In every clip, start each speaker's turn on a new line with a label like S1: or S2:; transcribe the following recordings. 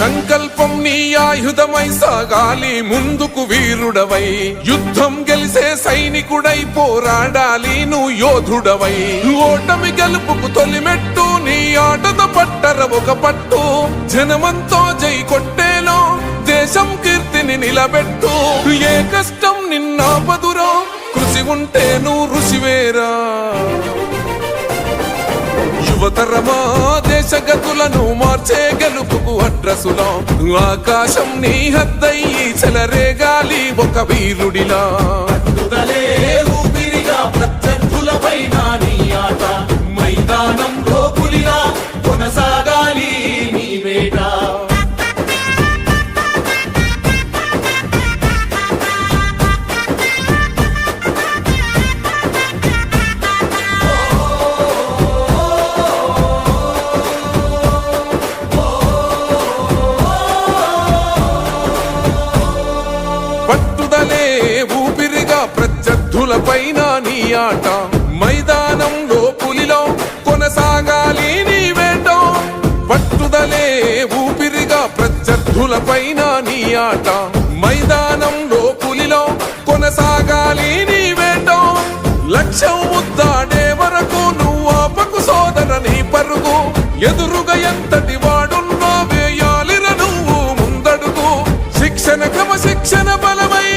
S1: సంకల్పం నీ ఆయుధమై సాగాలి ముందుకు వీరుడవై, యుద్ధం గెలిసే సైనికుడై పోరాడాలి నువ్వు యోధుడవై. ఓటమి గెలుపుకు తొలిమెట్టు నీ ఆటతో పట్టర ఒక పట్టు, జనమంతో జై కొట్టేలో దేశం కీర్తిని నిలబెట్టు. ఏ కష్టం నిన్నాపదురో కృషి ఉంటే నువ్వు రుచివేరా. యువతరమా దేశ గతులను మార్చే గెలుపుకు అడ్రసులో, ఆకాశం నీ హద్దయ్యి చెలరేగాలి ఒక వీరుడిలా.
S2: ఊపిరిగా ప్రత్యర్థులపైన నీ ఆట, మైదానంలో పులిలా కొనసాగాలి నీ వేట.
S1: పట్టుదలే ఊపిరిగా ప్రత్యర్థులపైన నీ ఆట, మైదానంలో పులిలో కొనసాగాలి నీ వేట. పట్టుదలే ఊపిరిగా ప్రత్యర్థులపైన నీ ఆట, మైదానంలో పులిలో కొనసాగాలి నీ వేట. లక్ష్యం ముద్దాడే వరకు నువ్వు ఆపకు సోదర నీ పరుగు, ఎదురుగా ఎంతటి వాడున్నా వేయాలిర నువ్వు ముందడుగు. శిక్షణ క్రమశిక్షణ బలమై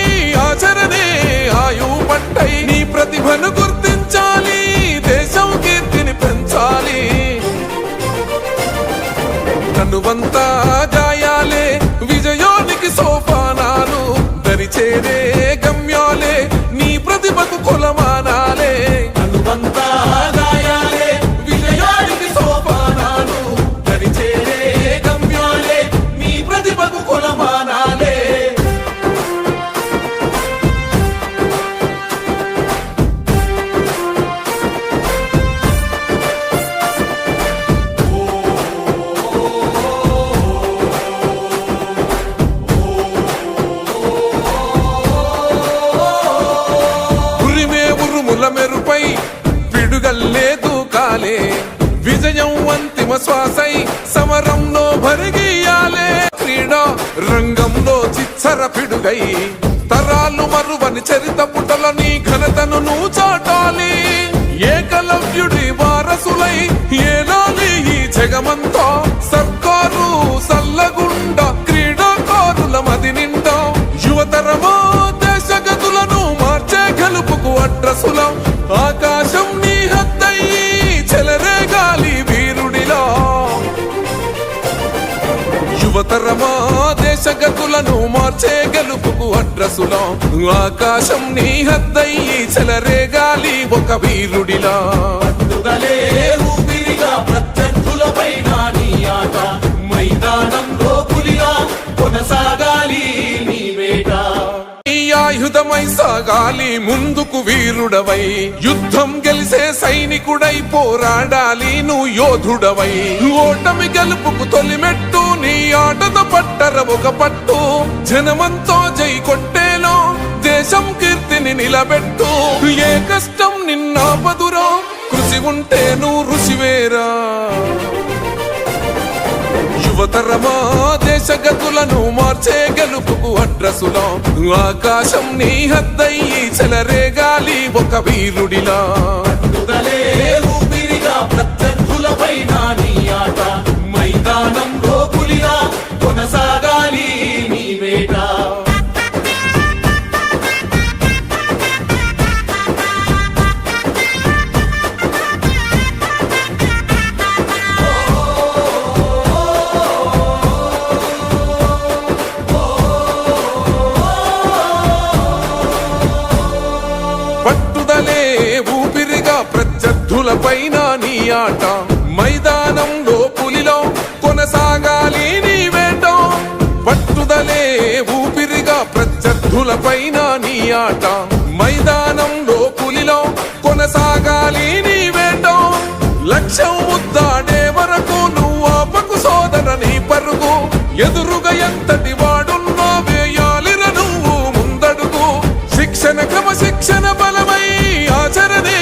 S1: ఆచరణే ఆయువు పట్టై, నీ ప్రతిభను గుర్తించాలి దేశం కీర్తిని పెంచాలి. కనువంతా గాయాలే విజయానికి సోపానాలు, దరిచేరే గమ్యాలే నీ ప్రతిభకు కొలమానాలే.
S2: కనువంతా గాయాలే విజయానికి సోపానాలు, దరిచేరే గమ్యాలే నీ ప్రతిభకు కొలమానాలే.
S1: మెరుపై పిడుగల్లే దూకాలే, విజయం అంతిమ శ్వాసై సమరంలో భరిగియాలే. క్రీడా రంగంలో చిచ్చర పిడుగై తరాలు మరువని చరిత పుటల నీ ఘనతను నువ్వు చాటాలి. ఏకలవ్యుడి వారసులై ఏలాలి ఈ జగమంతా, సర్కారు సల్లగుండ క్రీడాకారుల మది నిండా. యువతరమా దేశ గతులను మార్చే గెలుపుకు అడ్రసులం, ఆకాశం నీ హద్దయ్యి చెలరేగాలి వీరుడిలా. యువతరమా దేశ గతులను మార్చే గెలుపుకు అడ్రసులం, ఆకాశం నీ హద్దయ్యి చెలరేగాలి ఒక వీరుడిలా.
S2: పట్టుదలే ఊపిరిగా ప్రత్యర్థులపైన నీ ఆట, మైదానంలో పులిలా కొనసాగాలి నీ వేట.
S1: నీ ఆయుధమై సాగాలి ముందుకు వీరుడవై, యుద్ధం గెలిసే సైనికుడై పోరాడాలి నువ్వు యోధుడవై. ఓటమి గెలుపుకు తొలిమెట్టు నీ ఆటతో పట్టర ఒక పట్టు, జనమంతో జై కొట్టేలో దేశం కీర్తిని నిలబెట్టు. ఏ కష్టం నిన్నాపదురో కృషి ఉంటే నువ్వు రుచివేరా. యువతరమా దేశ గతులను మార్చే గెలుపుకు అడ్రసులో, ఆకాశం నీ హద్దయ్యి చెలరేగాలి ఒక వీరుడిలా.
S2: పట్టుదలే ఊపిరిగా ప్రత్యర్థులపైన నీ ఆట, మైదానంలో పులిలా కొనసాగాలి నీ వేట.
S1: పట్టుదలే ఊపిరిగా ప్రత్యర్థులపైన నీ ఆట, మైదానంలో పులిలో కొనసాగాలి నీ వేట. పట్టుదలే ఊపిరిగా ప్రత్యర్థులపైన నీ ఆట, మైదానంలో పులిలో కొనసాగాలి నీ వేట. లక్ష్యం ముద్దాడే వరకు నువ్వు ఆపకు సోదర నీ పరుగు, ఎదురుగా ఎంతటి వాడున్నా వేయాలిర నువ్వు ముందడుగు. శిక్షణ క్రమశిక్షణ బలమై ఆచరణే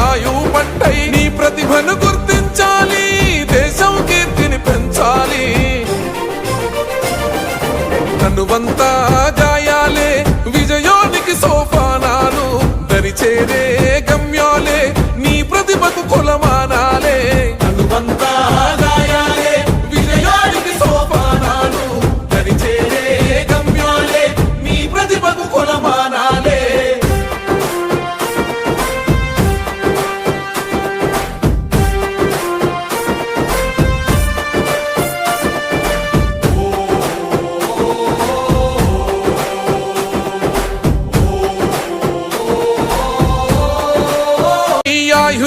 S1: ఆయువు పట్టై, నీ ప్రతిభను గుర్తించాలి దేశం కీర్తిని పెంచాలి.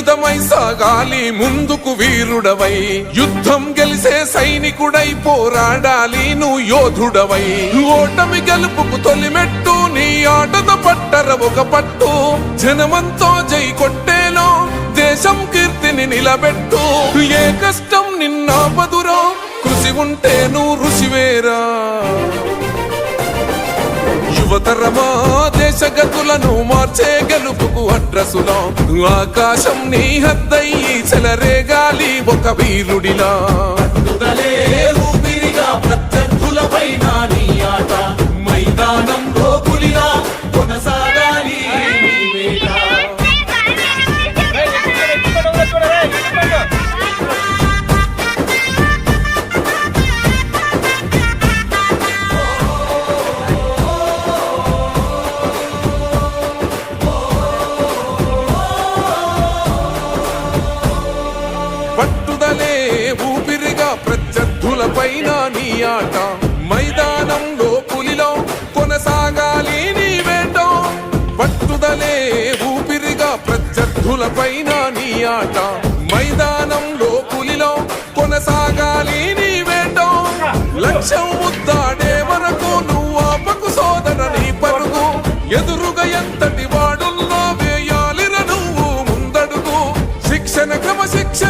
S1: యుద్ధమై సాగాలి ముందుకు వీరుడవై, యుద్ధం గెలిసే సైనికుడై పోరాడాలి నువ్వు యోధుడవై. ఓటమి గెలుపుకు తొలిమెట్టు నీ ఆటతో పట్టర ఒక పట్టు, జనమంతో జై కొట్టేలో దేశం కీర్తిని నిలబెట్టు. ఏ కష్టం నిన్నాపదురో కృషి ఉంటే నువ్వు రుచివేరా. యువతరమా దేశ గతులను మార్చే గెలుపుకు అడ్రసులో, ఆకాశం నీ హద్దయ్యి చెలరేగాలి ఒక వీరుడిలా.
S2: పట్టుదలే ఊపిరిగా ప్రత్యర్థులపైన నీ ఆట, మైదానంలో పులిలా కొనసాగాలి నీ వేట.
S1: పట్టుదలే ఊపిరిగా ప్రత్యర్థులపైన నీ ఆట, మైదానంలో పులిలో కొనసాగాలి నీ వేట. పట్టుదలే ఊపిరిగా ప్రత్యర్థులపైన నీ ఆట, మైదానంలో పులిలో కొనసాగాలి నీ వేట. లక్ష్యం ముద్దాడే వరకు నువ్వు ఆపకు సోదర నీ పరుగు, ఎదురుగా ఎంతటి వాడుల్లో వేయాలిర నువ్వు ముందడుగు. శిక్షణ క్రమశిక్షణ